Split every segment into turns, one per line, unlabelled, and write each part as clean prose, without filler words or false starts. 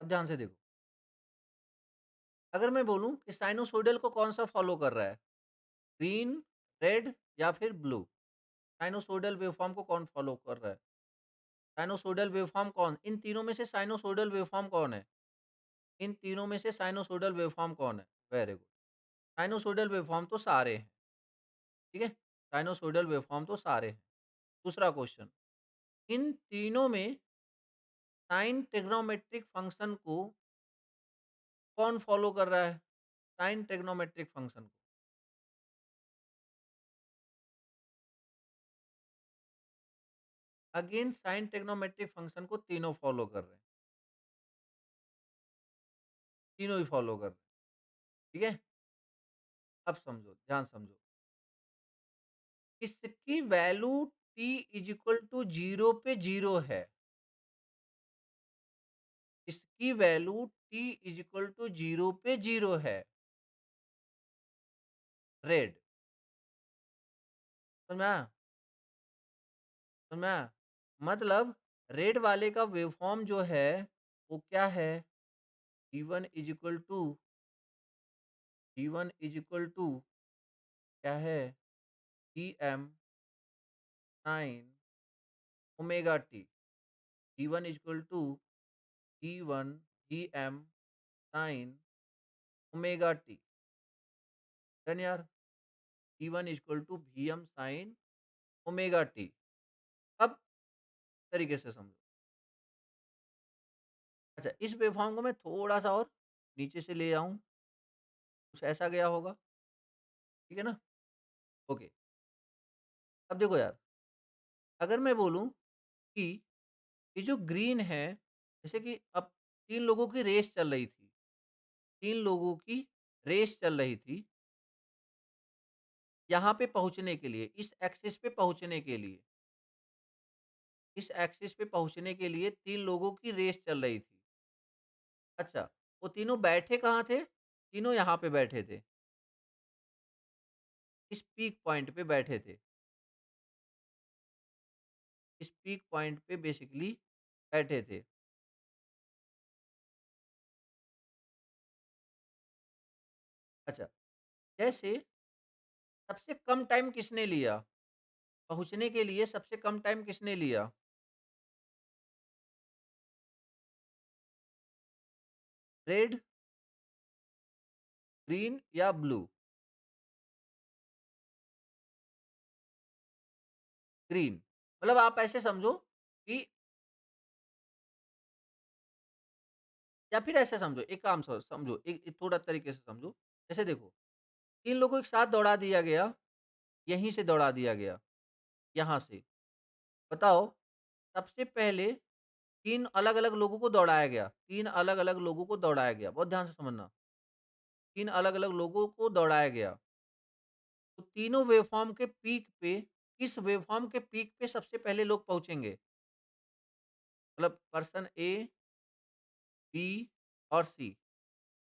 अब ध्यान से देखो, अगर मैं बोलूँ कि साइनोसॉइडल को कौन-सा फ़ॉलो कर रहा है? ग्रीन, रेड या फिर ब्लू? साइनोसॉइडल वेवफ़ॉर्म को कौन फ़ॉलो कर रहा है? साइनोसॉइडल वेवफ़ॉर्म कौन इन तीनों में से साइनोसॉइडल वेवफ़ॉर्म कौन है? इन तीनों में से साइनोसॉइडल वेवफ़ॉर्म कौन है? Very good. साइनोसॉइडल वेवफ़ॉर्म तो सारे हैं, ठीक है? साइनोसॉइडल वेवफ़ॉर्म तो सारे हैं। दूसरा क्वेश्चन, इन तीनों में साइन ट्रिग्नोमेट्रिक फ़ंक्शन को कौन फ़ॉलो कर रहा है? साइन ट्रिग्नोमेट्रिक फ़ंक्शन को। अगेन साइन ट्रिग्नोमेट्रिक फ़ंक्शन को तीनों फ़ॉलो कर रहे हैं, तीनों ही फ़ॉलो कर रहे हैं, ठीक है? अब समझो, ध्यान समझो। इसकी value t is equal to 0 पे 0 है। इसकी value t is equal to 0 पे 0 है। रेड, समझ में आया? समझ में आया? मतलब रेड वाले का वेवफ़ॉर्म जो है, वो क्या है? t1 is equal to t1 is equal to क्या है? Tm sin omega t। t1 is equal to T1 Tm sin omega t। Done यार? T1 is equal to Vm sin omega t। अब तरीके से समझो। अच्छा, इस वेवफ़ॉर्म को मैं थोड़ा-सा और नीचे से ले आऊँ, कुछ ऐसा गया होगा, ठीक है ना? ओके, अब देखो यार, अगर मैं बोलूँ कि ये जो ग्रीन है, जैसे कि अब 3 लोगों की रेस चल रही थी, 3 लोगों की रेस चल रही थी, यहाँ पे पहुँचने के लिए, इस एक्सिस पे पहुँचने के लिए, इस एक्सिस पे पहुँचने के लिए 3 लोगों की रेस चल रही थी। अच्छा, वो तीनों बैठे कहाँ थे? तीनों यहाँ पे बैठे थे, इस पीक पॉइंट पे बैठे थे। इस पीक पॉइंट पे बेसिकली बैठे थे। अच्छा, जैसे सबसे कम टाइम किसने लिया? पहुँचने के लिए सबसे कम टाइम किसने लिया? रेड, ग्रीन या ब्लू? ग्रीन। मतलब आप ऐसे समझो कि या फिर ऐसे समझो, एक काम समझो, एक थोड़ा तरीके से समझो। जैसे देखो, 3 लोगों को एक साथ दौड़ा दिया गया, यहीं से दौड़ा दिया गया, यहाँ से। बताओ, सबसे पहले 3 अलग-अलग लोगों को दौड़ाया गया, 3 अलग-अलग लोगों को दौड़ाया गया, बहुत ध्यान से समझना। 3 अलग-अलग लोगों को दौड़ाया गया। तो तीनों वेवफ़ॉर्म के पीक पे किस वेवफ़ॉर्म के पीक पे सबसे पहले लोग पहुँचेंगे? मतलब पर्सन ए, बी और सी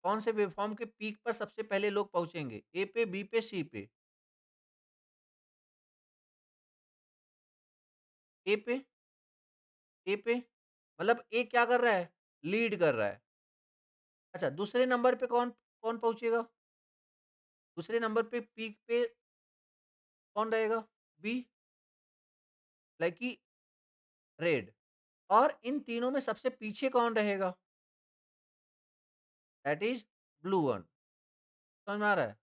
कौन से वेवफ़ॉर्म के पीक पर सबसे पहले लोग पहुँचेंगे? ए पे, बी पे, सी पे? ए पे, ए पे मतलब ए क्या कर रहा है? लीड कर रहा है। अच्छा, दूसरे नंबर पे कौन कौन पहुँचेगा? दूसरे नंबर पे पीक पे कौन रहेगा? बी, लाइक कि रेड। और इन तीनों में सबसे पीछे कौन रहेगा? That is blue one. समझ में आ रहा है?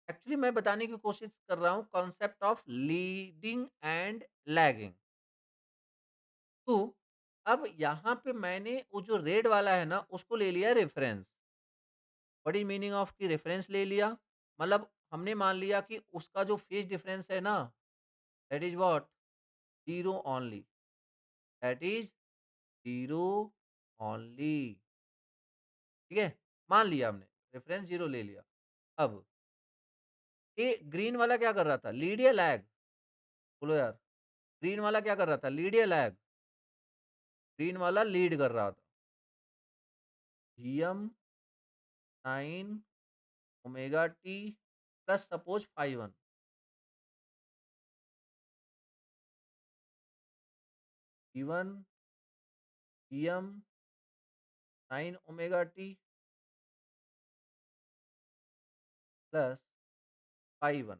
एक्चुअली मैं बताने की कोशिश कर रहा हूँ concept of leading and lagging. तो अब यहाँ पे मैंने वो जो रेड वाला है ना उसको ले लिया reference. What is meaning of की रेफरेंस ले लिया? मतलब हमने मान लिया कि उसका जो फेज डिफरेंस है ना, that is what, zero only, that is zero only. ठीक है, मान लिया हमने, रेफरेंस जीरो ले लिया। अब ये ग्रीन वाला क्या कर रहा था, लीड या लैग? बोलो यार, ग्रीन वाला क्या कर रहा था, लीड या लैग? ग्रीन वाला लीड कर रहा था। GM sine omega t plus suppose five one, जीवन GM sine omega t plus phi one,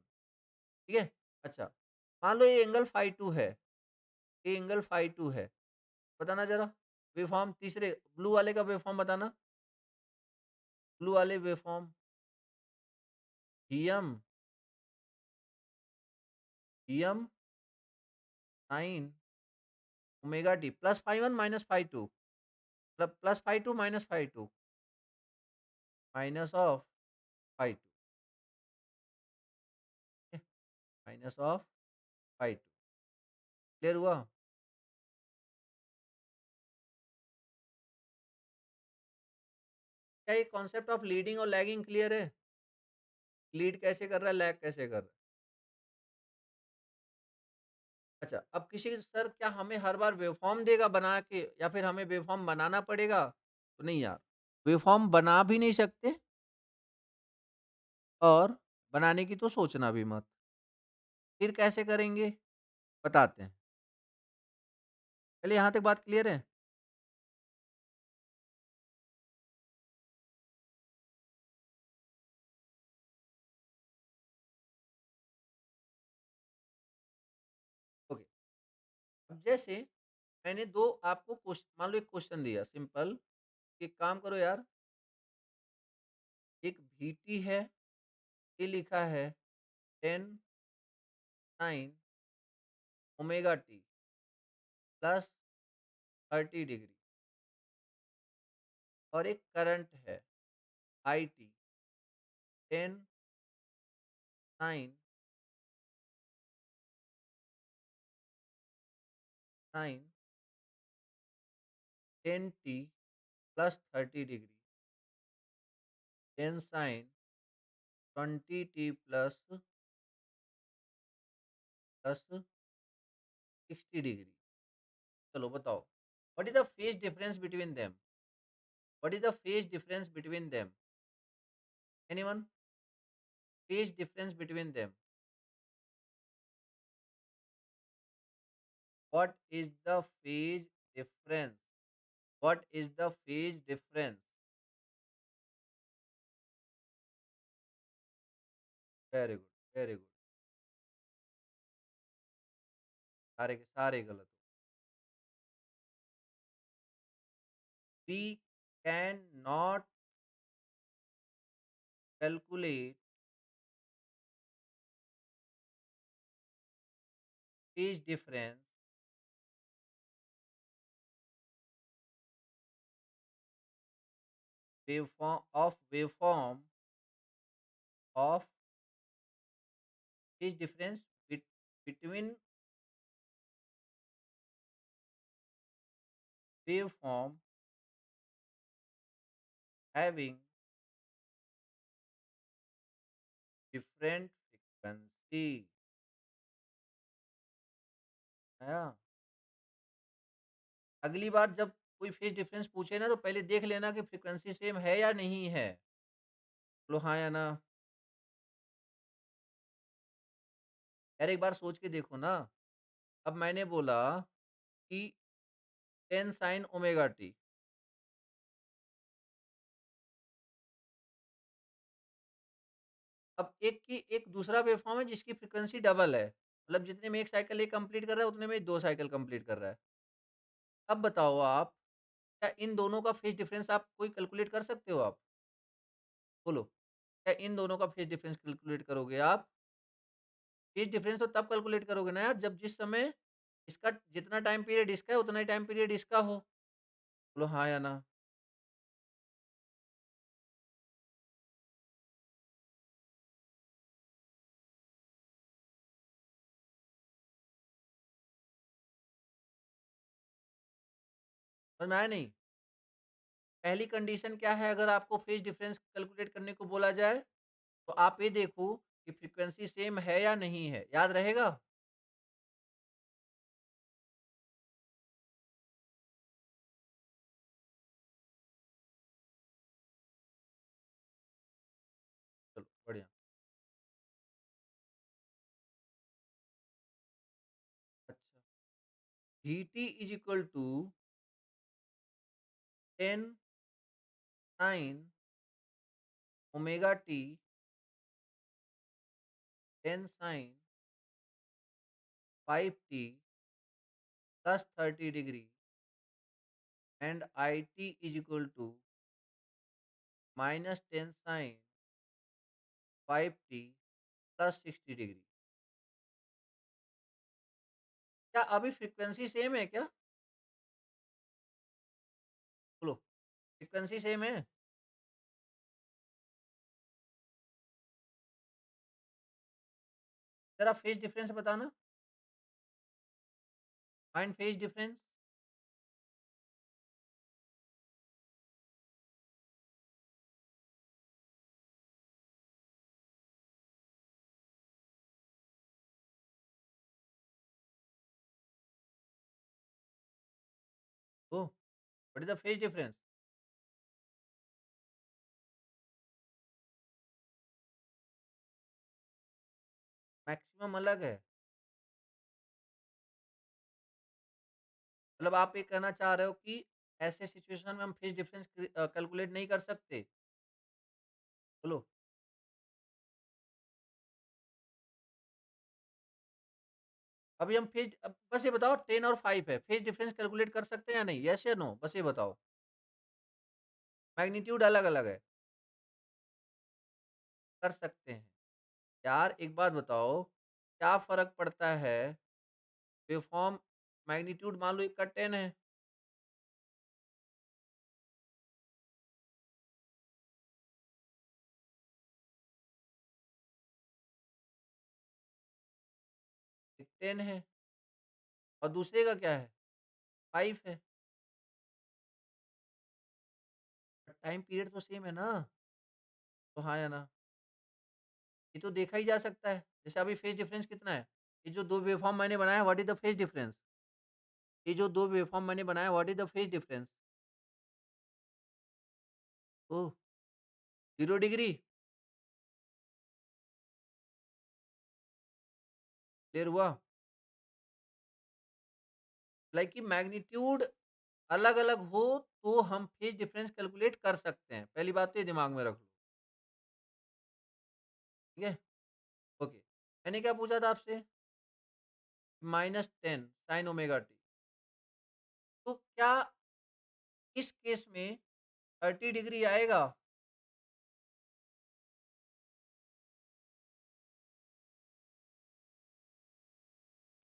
ठीक है। अच्छा, मान लो ये एंगल फाई टू है, ये एंगल फाई टू है, बताना जरा वेवफॉर्म, तीसरे ब्लू वाले का वेवफॉर्म बताना, ब्लू वाले waveform, em em sine omega t plus phi one minus phi two, मतलब plus phi two minus phi two minus of phi two, minus of phi two, clear हुआ? क्या ये concept of leading और lagging clear है? Lead कैसे कर रहा है, लैग कैसे कर रहा है? अच्छा, अब किसी सर क्या हमें हर बार वेवफॉर्म देगा बना के, या फिर हमें वेवफॉर्म बनाना पड़ेगा? तो नहीं यार, वेवफॉर्म बना भी नहीं सकते और बनाने की तो सोचना भी मत। फिर कैसे करेंगे? बताते हैं। चलिए यहाँ तक बात क्लियर है? ओके। अब जैसे मैंने 2 आपको मान लो एक क्वेश्चन दिया सिंपल, एक काम करो यार, एक VT है, ये लिखा है 10 sine omega t plus 30 degree, और एक करंट है IT 10 sine sine 10t plus 30 degree, 10 sine 20t plus 60 degree. चलो बताओ, what is the phase difference between them? What is the phase difference between them? Anyone? Phase difference between them, what is the phase difference? What is the phase difference? Very good, very good, सारे के सारे गलत। We can not calculate phase difference waveform of phase difference between waveform having different frequency। आया? अगली बार जब कोई phase difference पूछे ना, तो पहले देख लेना कि फ्रीक्वेंसी सेम है या नहीं है। बोलो हाँ या ना। यार एक बार सोच के देखो ना। अब मैंने बोला कि 10 साइन ओमेगा टी, अब एक की एक दूसरा वेवफॉर्म है जिसकी फ्रीक्वेंसी डबल है, मतलब जितने में एक साइकिल एक कंप्लीट कर रहा है, उतने में दो साइकिल कंप्लीट कर रहा है। अब बताओ आप, क्या इन दोनों का फेज डिफरेंस आप कोई कैलकुलेट कर सकते हो आप? बोलो, क्या इन दोनों का फेज डिफरेंस कैलकुलेट करोगे आप? फेज डिफरेंस तो तब कैलकुलेट करोगे ना यार, जब जिस समय इसका जितना टाइम पीरियड इसका है, उतना ही टाइम पीरियड इसका हो। बोलो हाँ या ना। समझ में आया नहीं? पहली कंडीशन क्या है, अगर आपको फेज डिफरेंस कैलकुलेट करने को बोला जाए, तो आप ये देखो कि फ्रीक्वेंसी सेम है या नहीं है, याद रहेगा? चलो बढ़िया। अच्छा, V T is equal to 10 sine omega T ten sine 5t plus 30 degree and I T is equal to minus ten sine 5t plus 60 degree. क्या अभी फ्रीक्वेंसी सेम है क्या? बोलो, फ्रीक्वेंसी सेम है? जरा फेज डिफरेंस बताना, find phase difference. ओ, what is the phase difference? Maximum अलग है। मतलब आप ये कहना चाह रहे हो कि ऐसे सिचुएशन में हम फेज डिफरेंस कैलकुलेट नहीं कर सकते? बोलो। अभी हम फेज, अब बस ये बताओ 10 और 5 है, फेज डिफरेंस कैलकुलेट कर सकते हैं या नहीं? यस या नो, बस ये बताओ। मैग्नीट्यूड अलग अलग है, कर सकते हैं। यार एक बात बताओ, क्या फर्क पड़ता है? वेवफॉर्म मैग्नीट्यूड मान लो इसका 10 है, एक 10 है, और दूसरे का क्या है? 5 है। टाइम पीरियड तो सेम है ना? तो हाँ या ना? ये तो देखा ही जा सकता है। जैसे अभी फेज डिफरेंस कितना है? ये जो 2 वेवफॉर्म मैंने बनाया, what is the phase difference? ये जो 2 वेवफॉर्म मैंने बनाया, what is the phase difference? Oh! 0 degree, clear हुआ? लाइक कि मैग्नीट्यूड अलग-अलग हो, तो हम फेज डिफरेंस कैलकुलेट कर सकते हैं। पहली बात तो ये दिमाग में रख लो, ठीक है? ओके। मैंने क्या पूछा था आपसे? -10 साइन ओमेगा टी। तो क्या इस केस में 30 डिग्री आएगा?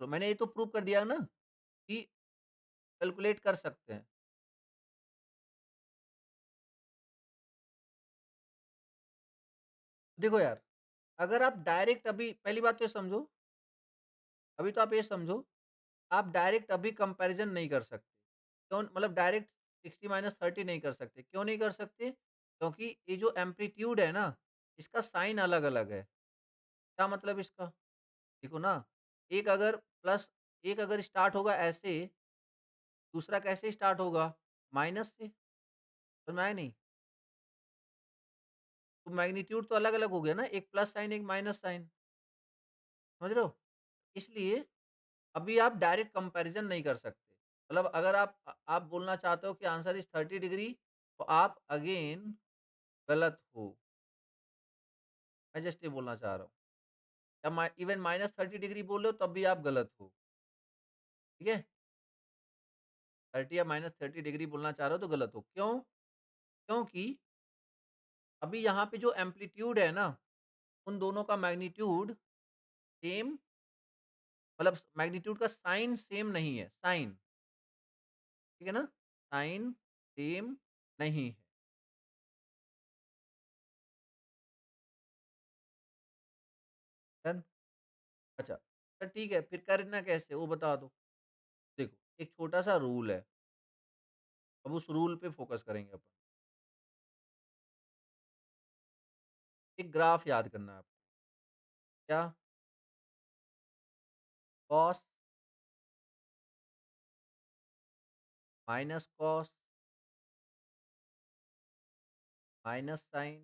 तो मैंने ये तो प्रूव कर दिया ना कि कैलकुलेट कर सकते हैं। देखो यार, अगर आप डायरेक्ट अभी पहली बात तो ये समझो, अभी तो आप ये समझो, आप डायरेक्ट अभी कंपैरिज़न नहीं कर सकते। क्यों? मतलब डायरेक्ट 60 माइनस 30 नहीं कर सकते। क्यों नहीं कर सकते? क्योंकि ये जो एम्पलीट्यूड है ना, इसका साइन अलग-अलग है। क्या मतलब इसका? देखो ना, एक अगर प्लस, एक अगर स्टार्ट होगा ऐसे, दूसरा कैसे स्टार्ट होगा? माइनस से। समझ में आया नहीं? तो मैग्नीट्यूड तो अलग-अलग हो गया ना, एक प्लस साइन, एक माइनस साइन। समझ रहे हो? इसलिए अभी आप डायरेक्ट कंपैरिज़न नहीं कर सकते। मतलब अगर आप बोलना चाहते हो कि आंसर इज़ 30 डिग्री, तो आप अगेन गलत हो। मैं जस्ट ये बोलना चाह रहा हूँ। या इवन -30 डिग्री बोल रहे हो तब भी आप गलत हो। ठीक है? 30 या -30 डिग्री बोलना चाह रहे हो तो गलत हो। क्यों? क्योंकि अभी यहाँ पे जो एम्पलीट्यूड है ना, उन दोनों का मैग्नीट्यूड सेम, मतलब मैग्नीट्यूड का साइन सेम नहीं है, साइन, ठीक है ना? साइन सेम नहीं है। डन? अच्छा, तो ठीक है, फिर करना कैसे वो बता दो। देखो, एक छोटा-सा रूल है, अब उस रूल पे फ़ोकस करेंगे अपन। एक ग्राफ याद करना है आपको। क्या? Cos minus cos minus sine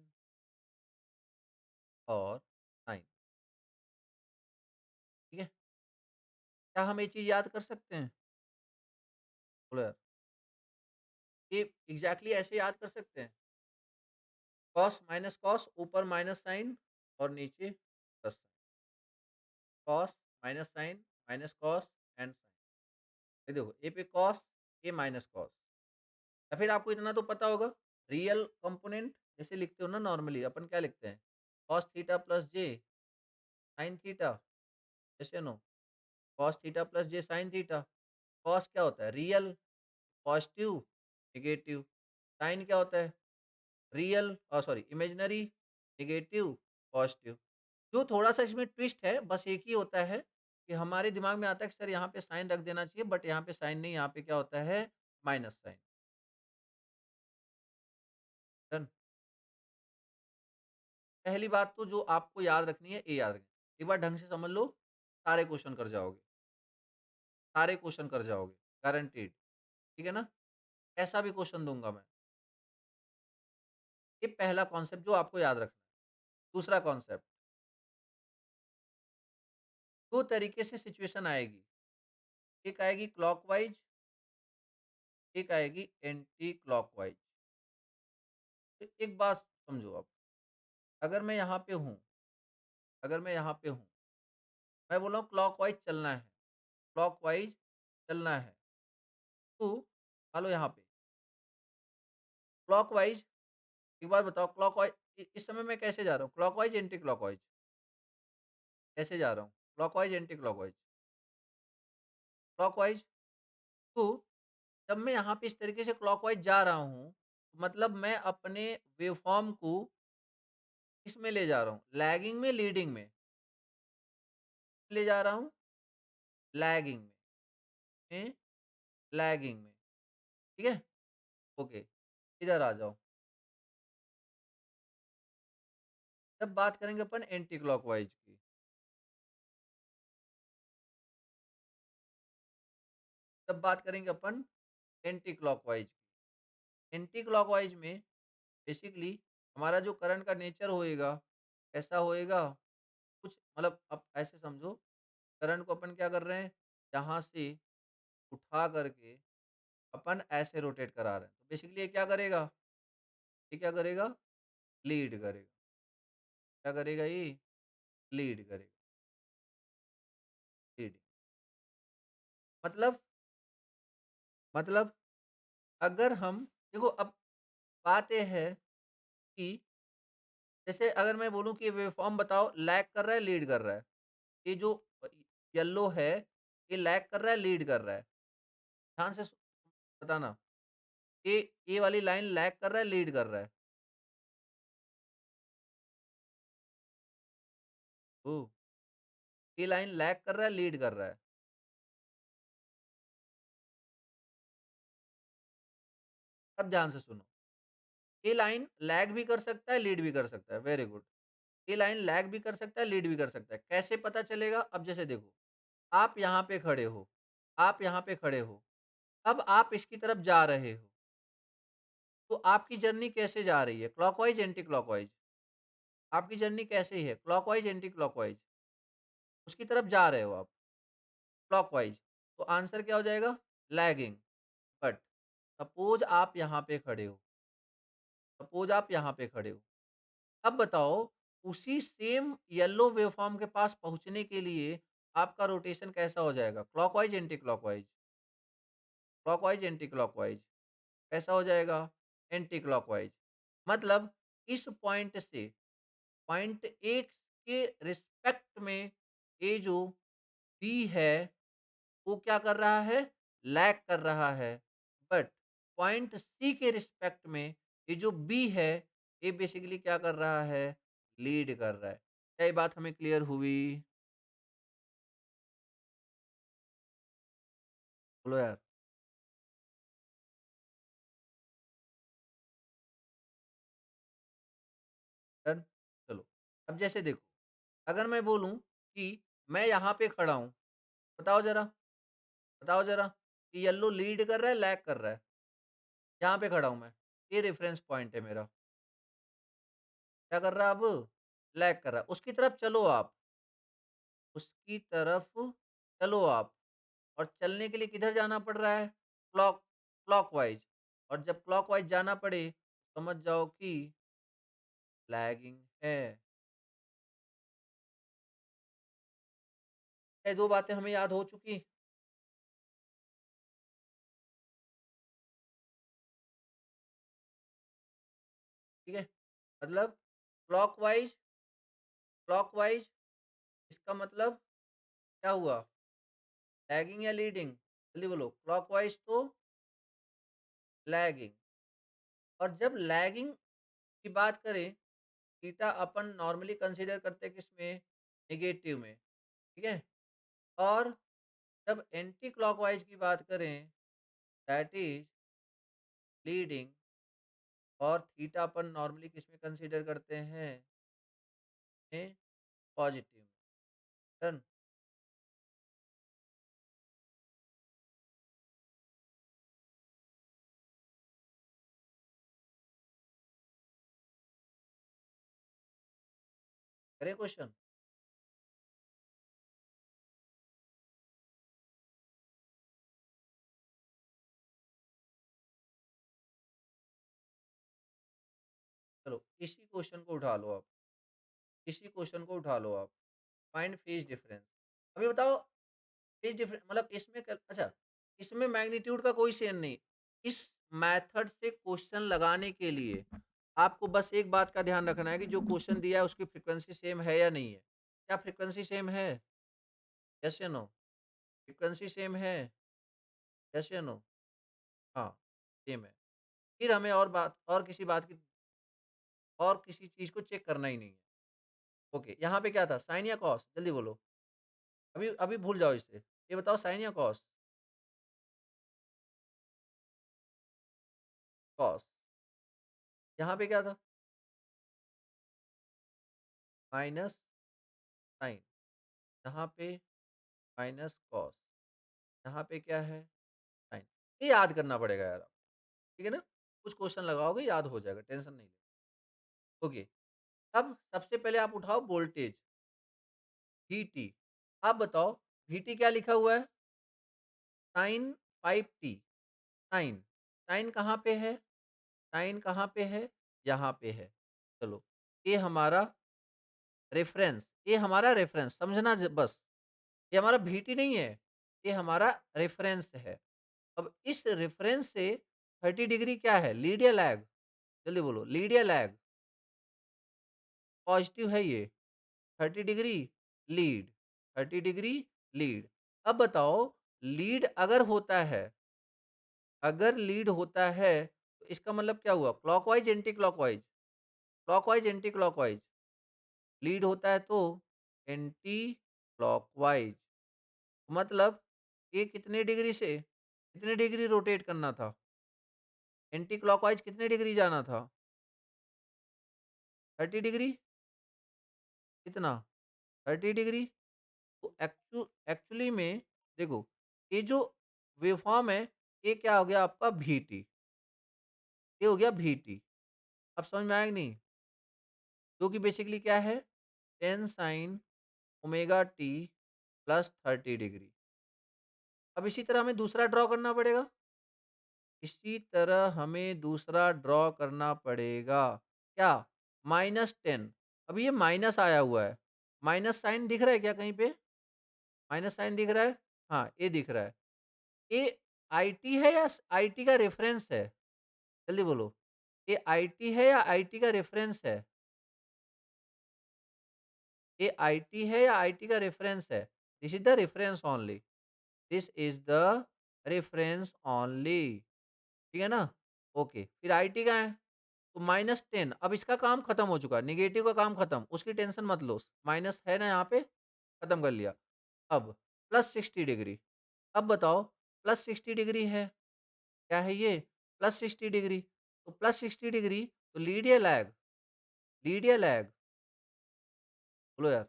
और साइन, ठीक है? क्या हम ये चीज़ याद कर सकते हैं? बोलो यार, ये एग्ज़ैक्टली ऐसे याद कर सकते हैं? कॉस माइनस कॉस, ऊपर माइनस साइन और नीचे plus sine. Cos minus sine minus cos and sine. ये देखो, ए पे कॉस, ए माइनस कॉस। या फिर आपको इतना तो पता होगा, रियल कंपोनेंट जैसे लिखते हो ना नॉर्मली, अपन क्या लिखते हैं? कॉस थीटा प्लस जे साइन थीटा, ऐसे नो, कॉस थीटा प्लस जे साइन थीटा। कॉस क्या होता है? Real, positive, negative. साइन क्या होता है? Real, sorry, imaginary, negative, positive. जो थोड़ा-सा इसमें ट्विस्ट है, बस एक ही होता है कि हमारे दिमाग में आता है कि सर यहाँ पे साइन रख देना चाहिए, बट यहाँ पे साइन नहीं, यहाँ पे क्या होता है? Minus sine. डन। पहली बात तो जो आपको याद रखनी है, ये याद रखनी है। एक बार ढंग से समझ लो, सारे क्वेश्चन कर जाओगे, सारे क्वेश्चन कर जाओगे, गारंटीड। ठीक है ना? ऐसा भी क्वेश्चन दूँगा मैं। ये पहला कॉन्सेप्ट जो आपको याद रखना है। दूसरा कॉन्सेप्ट, 2 तरीके से सिचुएशन आएगी। एक आएगी क्लॉकवाइज़, एक आएगी एंटी क्लॉकवाइज़। तो एक बात समझो आप, अगर मैं यहाँ पे हूँ, अगर मैं यहाँ पे हूँ, मैं बोल रहा हूँ क्लॉकवाइज़ चलना है, क्लॉकवाइज़ चलना है, तो मान लो यहाँ पे क्लॉकवाइज़। एक बात बताओ, क्लॉकवाइज़ इस समय मैं कैसे जा रहा हूँ? Clockwise, anti clockwise? कैसे जा रहा हूँ? Clockwise, anti clockwise? क्लॉकवाइज़। तो जब मैं यहाँ पे इस तरीके से क्लॉकवाइज़ जा रहा हूँ, मतलब मैं अपने वेवफ़ॉर्म को किसमें ले जा रहा हूँ? लैगिंग में, लीडिंग में? ले जा रहा हूँ लैगिंग में, लैगिंग में, ठीक है? ओके, इधर आ जाओ। अब बात करेंगे अपन एंटी क्लॉकवाइज़ की। तब बात करेंगे अपन एंटी क्लॉकवाइज़ की। एंटी क्लॉकवाइज़ में बेसिकली हमारा जो करंट का नेचर होएगा, ऐसा होएगा, कुछ मतलब आप ऐसे समझो, करंट को अपन क्या कर रहे हैं, यहाँ से उठा करके अपन ऐसे रोटेट करा रहे हैं। तो बेसिकली ये क्या करेगा? ये क्या करेगा? लीड करेगा। क्या करेगा ये? लीड करेगा, लीड। मतलब मतलब अगर हम देखो, अब बात ये है कि जैसे अगर मैं बोलूँ कि वेवफ़ॉर्म बताओ, लैग कर रहा है, लीड कर रहा है। ये जो येलो है, ये लैग कर रहा है, लीड कर रहा है। ध्यान से बताना, ये वाली लाइन लैग कर रहा है, लीड कर रहा है? ओह! ये लाइन लैग कर रहा है, लीड कर रहा है? अब ध्यान से सुनो, ये लाइन लैग भी कर सकता है, लीड भी कर सकता है, वेरी गुड। ये लाइन लैग भी कर सकता है, लीड भी कर सकता है। कैसे पता चलेगा? अब जैसे देखो, आप यहाँ पे खड़े हो, आप यहाँ पे खड़े हो, अब आप इसकी तरफ जा रहे हो, तो आपकी जर्नी कैसे जा रही है? Clockwise, anti clockwise? आपकी जर्नी कैसे है? Clockwise, anti clockwise? उसकी तरफ जा रहे हो आप, क्लॉकवाइज़। तो आंसर क्या हो जाएगा? लैगिंग। बट सपोज़ आप यहाँ पे खड़े हो, सपोज़ आप यहाँ पे खड़े हो। अब बताओ, उसी सेम येलो वेवफ़ॉर्म के पास पहुँचने के लिए आपका रोटेशन कैसा हो जाएगा? Clockwise, anti clockwise? Clockwise, anti clockwise? कैसा हो जाएगा? Anti clockwise. मतलब इस पॉइंट से पॉइंट ए के रिस्पेक्ट में ये जो बी है, वो क्या कर रहा है? लैग कर रहा है। बट पॉइंट सी के रिस्पेक्ट में ये जो बी है, ये बेसिकली क्या कर रहा है? लीड कर रहा है। क्या ये बात हमें क्लियर हुई? बोलो यार। डन? चलो, अब जैसे देखो, अगर मैं बोलूँ कि मैं यहाँ पे खड़ा हूँ, बताओ ज़रा, बताओ ज़रा, कि येलो लीड कर रहा है, लैग कर रहा है? यहाँ पे खड़ा हूँ मैं, ये रेफ़रेंस पॉइंट है मेरा। क्या कर रहा है अब? लैग कर रहा है। उसकी तरफ चलो आप, उसकी तरफ चलो आप, और चलने के लिए किधर जाना पड़ रहा है? क्लॉकवाइज़। और जब क्लॉकवाइज़ जाना पड़े, समझ जाओ कि लैगिंग है। ये 2 बातें हमें याद हो चुकी, ठीक है? मतलब क्लॉकवाइज़ क्लॉकवाइज़ इसका मतलब क्या हुआ? लैगिंग या लीडिंग? जल्दी बोलो, क्लॉकवाइज़ तो लैगिंग। और जब लैगिंग की बात करें, थीटा अपन नॉर्मली कंसीडर करते हैं किसमें? नेगेटिव में, ठीक है? और जब एंटी क्लॉकवाइज़ की बात करें, दैट इज़ लीडिंग, और थीटा अपन नॉर्मली किसमें कंसीडर करते हैं? में पॉजिटिव में। डन। करें क्वेश्चन? चलो इसी क्वेश्चन को उठा लो आप, इसी क्वेश्चन को उठा लो आप। Find phase difference. अभी बताओ, फेज डिफरेंस मतलब इसमें अच्छा, इसमें मैग्नीट्यूड का कोई सेन नहीं। इस मेथड से क्वेश्चन लगाने के लिए आपको बस एक बात का ध्यान रखना है कि जो क्वेश्चन दिया है उसकी फ्रीक्वेंसी सेम है या नहीं है। क्या फ्रीक्वेंसी सेम है? यस या नो? फ्रीक्वेंसी सेम है? यस या नो? हाँ, सेम है। फिर हमें और किसी बात की और किसी चीज़ को चेक करना ही नहीं है। ओके, यहाँ पे क्या था, साइन या कॉस? जल्दी बोलो। अभी अभी भूल जाओ इसे। ये बताओ, साइन या कॉस? कॉस। यहाँ पे क्या था? Minus sine. यहाँ पे माइनस कॉस। यहाँ पे क्या है? साइन। ये याद करना पड़ेगा यार आपको, ठीक है ना? कुछ क्वेश्चन लगाओगे याद हो जाएगा, टेंशन नहीं लेना। ओके, अब सबसे पहले आप उठाओ वोल्टेज VT। आप बताओ VT क्या लिखा हुआ है? Sign 5t। साइन, साइन कहाँ पे है? साइन कहाँ पे है? यहाँ पे है। चलो, ये हमारा रेफ़रेंस, ये हमारा रेफ़रेंस समझना बस। ये हमारा VT नहीं है, ये हमारा रेफ़रेंस है। अब इस रेफ़रेंस से 30 डिग्री क्या है? लीड या लैग? जल्दी बोलो, लीड या लैग? पॉज़िटिव है ये। 30 डिग्री लीड, 30 डिग्री लीड। अब बताओ, लीड अगर होता है, अगर लीड होता है तो इसका मतलब क्या हुआ? Clockwise, anti clockwise? Clockwise, anti clockwise? Lead होता है तो एंटी क्लॉकवाइज़। मतलब ये कितने डिग्री रोटेट करना था? एंटी क्लॉकवाइज़ कितने डिग्री जाना था? 30 डिग्री? कितना? 30 डिग्री? तो एक्चुअली में देखो, ये जो वेवफ़ॉर्म है, ये क्या हो गया आपका VT, ये हो गया VT। अब समझ में आया कि नहीं? जो कि बेसिकली क्या है? 10 sin omega t plus 30 degree. अब इसी तरह हमें दूसरा ड्रॉ करना पड़ेगा। इसी तरह हमें दूसरा ड्रॉ करना पड़ेगा। क्या? -10। अब ये माइनस आया हुआ है। माइनस साइन दिख रहा है क्या कहीं पे? माइनस साइन दिख रहा है? हाँ, ये दिख रहा है। ये आईटी है या आईटी का रेफरेंस है? जल्दी बोलो। ये आईटी है या आईटी का रेफरेंस है? ये आईटी है या आईटी का रेफरेंस है? This is the reference only. This is the reference only. ठीक है ना? ओके, फिर आईटी का है, तो -10। अब इसका काम खत्म हो चुका है, नेगेटिव का काम खत्म, उसकी टेंशन मत लो। माइनस है ना यहाँ पे, खत्म कर लिया। अब +60 डिग्री। अब बताओ, +60 डिग्री है, क्या है ये? +60 डिग्री। तो +60 डिग्री तो लीड या लैग? लीड या लैग? बोलो यार।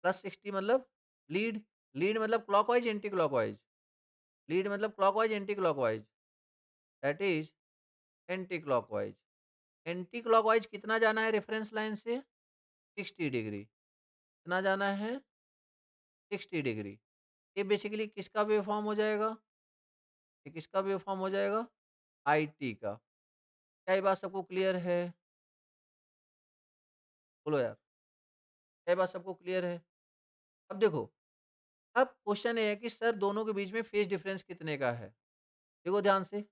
+60 मतलब लीड, लीड मतलब क्लॉकवाइज़, एंटी क्लॉकवाइज़? लीड मतलब clockwise, anti clockwise? That is anti clockwise. Anti clockwise कितना जाना है रेफरेंस लाइन से? 60 डिग्री। कितना जाना है? 60 डिग्री। ये बेसिकली किसका वेवफ़ॉर्म हो जाएगा? ये किसका वेवफ़ॉर्म हो जाएगा? आईटी का। क्या ये बात सबको क्लियर है? बोलो यार, क्या ये बात सबको क्लियर है? अब देखो, अब क्वेश्चन ये है कि सर दोनों के बीच में फेज़ डिफरेंस कितने का है? देखो ध्यान से,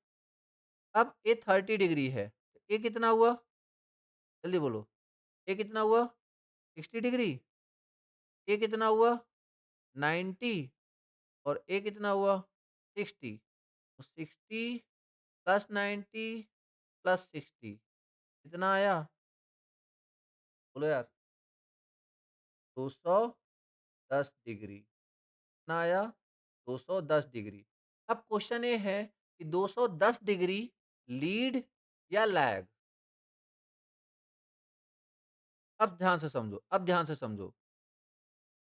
अब ये 30 डिग्री है, ये कितना हुआ? जल्दी बोलो, ये कितना हुआ? 60 डिग्री, ये कितना हुआ? 90 और ये कितना हुआ? 60 तो 60 प्लस 90 प्लस 60 कितना आया? बोलो यार 210 डिग्री कितना आया? 210 डिग्री। अब क्वेश्चन ये है कि 210 डिग्री लीड या लैग? अब ध्यान से समझो, अब ध्यान से समझो।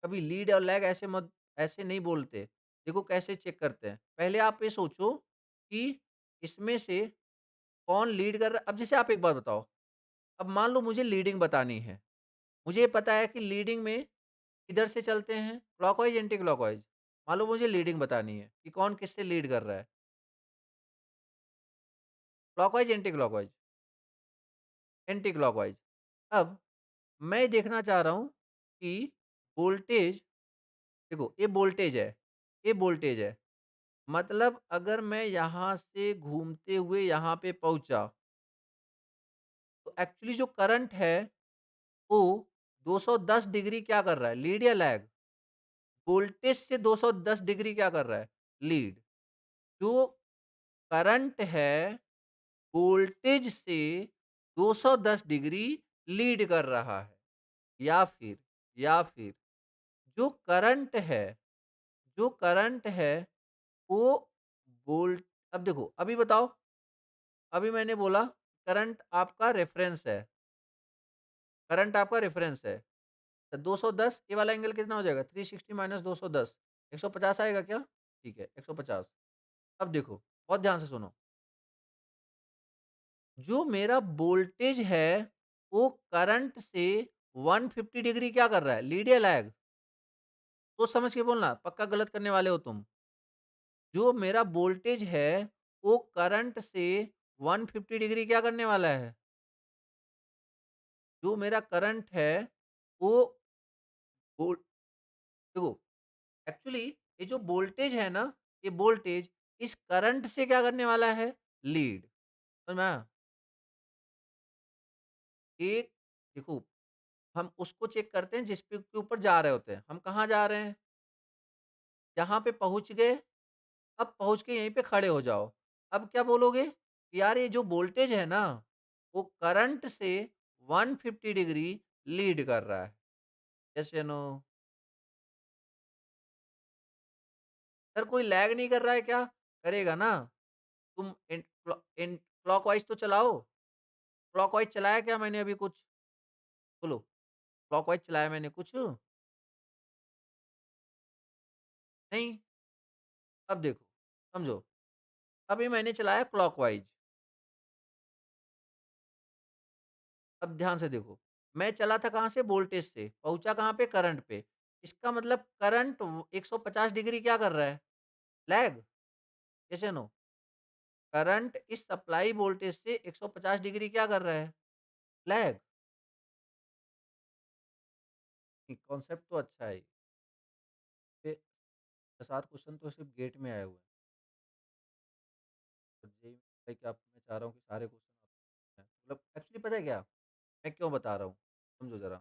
कभी लीड और लैग ऐसे नहीं बोलते। देखो कैसे चेक करते हैं। पहले आप ये सोचो कि इसमें से कौन लीड कर रहा है। अब जैसे आप एक बात बताओ, अब मान लो मुझे लीडिंग बतानी है। मुझे ये पता है कि लीडिंग में किधर से चलते हैं, क्लॉकवाइज़, एंटी क्लॉकवाइज़। मान लो मुझे लीडिंग बतानी है कि कौन किससे लीड कर रहा है, clockwise, anti clockwise, anti clockwise. अब मैं देखना चाह रहा हूँ कि वोल्टेज देखो ये वोल्टेज है, ये वोल्टेज है। मतलब अगर मैं यहाँ से घूमते हुए यहाँ पे पहुँचा, तो एक्चुअली जो करंट है वो 210 डिग्री क्या कर रहा है, लीड या लैग? वोल्टेज से 210 डिग्री क्या कर रहा है? लीड। जो करंट है वोल्टेज से 210 डिग्री लीड कर रहा है। या फिर जो करंट है जो करंट है वो वोल्ट अब देखो अभी बताओ, अभी मैंने बोला करंट आपका रेफरेंस है, करंट आपका रेफरेंस है। तो 210 ये वाला एंगल कितना हो जाएगा? 360 माइनस 210 150 आएगा क्या? ठीक है 150। अब देखो बहुत ध्यान से सुनो, जो मेरा वोल्टेज है वो करंट से 150 डिग्री क्या कर रहा है? लीड या लैग? सोच समझ के बोलना, पक्का गलत करने वाले हो तुम। जो मेरा वोल्टेज है वो करंट से 150 डिग्री क्या करने वाला है? जो मेरा करंट है वो वोल देखो एक्चुअली ये जो वोल्टेज है ना, ये वोल्टेज इस करंट से क्या करने वाला है? लीड। समझ में आया? एक देखो हम उसको चेक करते हैं जिस पे के ऊपर जा रहे होते हैं। हम कहाँ जा रहे हैं? जहाँ पे पहुँच गए, अब पहुँच के यहीं पे खड़े हो जाओ। अब क्या बोलोगे? कि यार ये जो वोल्टेज है ना, वो करंट से 150 डिग्री लीड कर रहा है। यस या नो? सर कोई लैग नहीं कर रहा है क्या? करेगा ना। तुम क्लॉकवाइज़ तो चलाओ। क्लॉकवाइज़ चलाया क्या मैंने अभी कुछ? बोलो, क्लॉकवाइज़ चलाया मैंने कुछ? नहीं। अब देखो, समझो, अभी मैंने चलाया क्लॉकवाइज़। अब ध्यान से देखो, मैं चला था कहाँ से? वोल्टेज से, पहुँचा कहाँ पे? करंट पे। इसका मतलब करंट 150 डिग्री क्या कर रहा है? लैग। यस या नो? करंट इस सप्लाई वोल्टेज से 150 डिग्री क्या कर रहा है? लैग। कॉन्सेप्ट तो अच्छा है। ये 6-7 क्वेश्चन तो सिर्फ गेट में आए हुए हैं। और जेईई में क्या मैं चाह रहा हूँ कि सारे क्वेश्चन मतलब एक्चुअली पता है क्या? मैं क्यों बता रहा हूँ? समझो ज़रा।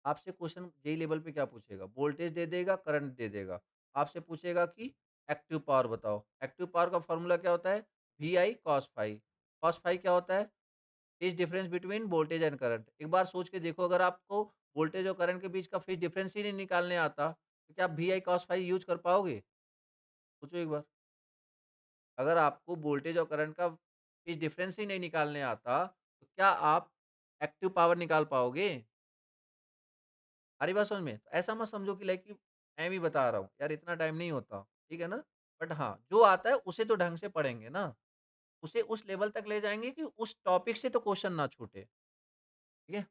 आपसे क्वेश्चन जेईई लेवल पे क्या पूछेगा? वोल्टेज दे देगा, करंट दे देगा। आपसे पूछेगा कि एक्टिव पावर बताओ। एक्टिव पावर का फ़ॉर्मूला क्या होता है? VI cos phi. Cos phi क्या होता है? Phase difference between voltage and current. एक बार सोच के देखो, अगर आपको वोल्टेज और करंट के बीच का फेज़ डिफरेंस ही नहीं निकालने आता, तो क्या आप वीआई कॉस फाई यूज़ कर पाओगे? सोचो एक बार। अगर आपको वोल्टेज और करंट का फेज़ डिफरेंस ही नहीं निकालने आता, तो क्या आप एक्टिव पावर निकाल पाओगे? आ रही बात समझ में? तो ऐसा मत समझो कि लाइक कि मैं भी बता रहा हूँ, यार इतना टाइम नहीं होता, ठीक है ना? बट हाँ, जो आता है उसे तो ढंग से पढ़ेंगे ना, उसे उस लेवल तक ले जाएँगे कि उस टॉपिक से तो क्वेश्चन ना छूटे, ठीक है?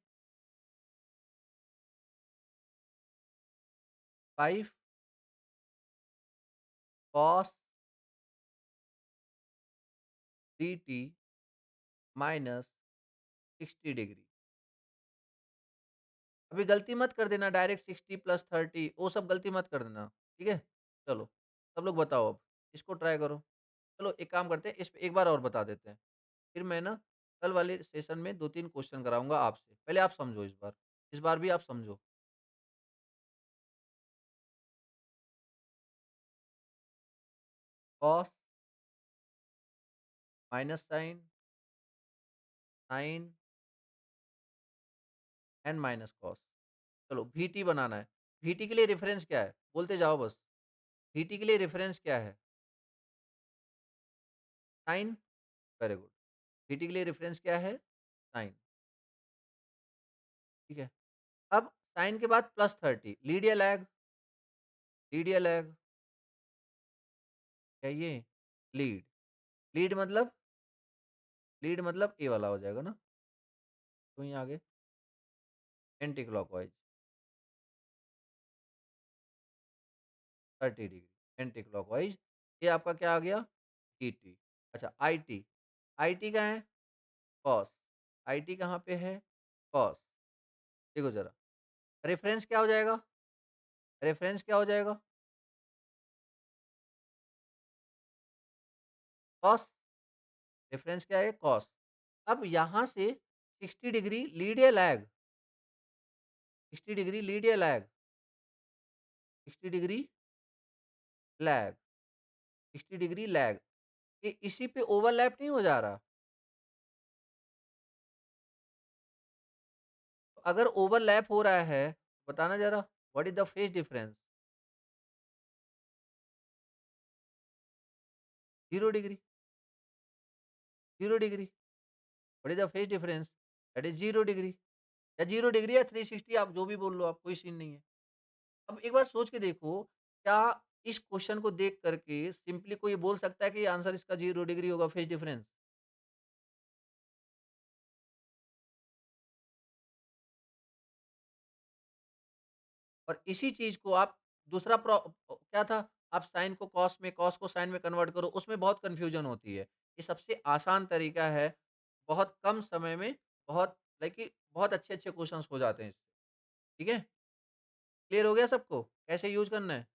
5 कॉस dt माइनस 60 डिग्री अभी गलती मत कर देना डायरेक्ट 60 प्लस 30 वो सब गलती मत कर देना, ठीक है? चलो, सब लोग बताओ अब, इसको ट्राई करो। चलो एक काम करते हैं, इस पे एक बार और बता देते हैं। फिर मैं ना कल वाले सेशन में 2-3 क्वेश्चन कराऊँगा आपसे। पहले आप समझो इस बार भी आप समझो। Cos, minus sine, sine and minus cos. चलो VT बनाना है। VT के लिए रेफ़रेंस क्या है? बोलते जाओ बस। VT के लिए रेफ़रेंस क्या है? Sign, very good. VT के लिए रेफ़रेंस क्या है? साइन, ठीक है। अब साइन के बाद प्लस 30 लीड या लैग? लीड या लैग? क्या ये? लीड। लीड मतलब? लीड मतलब ये वाला हो जाएगा ना? तो यहाँ आगे anti clockwise 30 degree anti clockwise. ये आपका क्या आ गया? ईटी। अच्छा आईटी। आईटी कहाँ है? कॉस। आईटी कहाँ पे है? कॉस। देखो ज़रा, रेफ़रेंस क्या हो जाएगा? रेफ़रेंस क्या हो जाएगा? कॉस। रेफ़रेंस क्या है? कॉस। अब यहाँ से 60 डिग्री लीड या लैग? 60 डिग्री लीड या lag? 60 degree lag, 60 degree lag. ये इसी पे ओवरलैप नहीं हो जा रहा? तो अगर ओवरलैप हो रहा है, बताना ज़रा what is the phase difference? 0 degree, 0 degree. What is the phase difference? That is 0 degree या 0 डिग्री या 360 आप जो भी बोल लो आप, कोई सीन नहीं है। अब एक बार सोच के देखो, क्या इस क्वेश्चन को देख कर के सिंपली कोई बोल सकता है कि आंसर इसका 0 डिग्री होगा फेज़ डिफरेंस? और इसी चीज़ को आप दूसरा क्या था? आप साइन को कॉस में, कॉस को साइन में कन्वर्ट करो, उसमें बहुत कन्फ्यूज़न होती है। ये सबसे आसान तरीका है, बहुत कम समय में बहुत लाइक कि बहुत अच्छे-अच्छे क्वेश्चन्स हो जाते हैं इससे, ठीक है? क्लियर हो गया सबको? कैसे यूज़ करना है?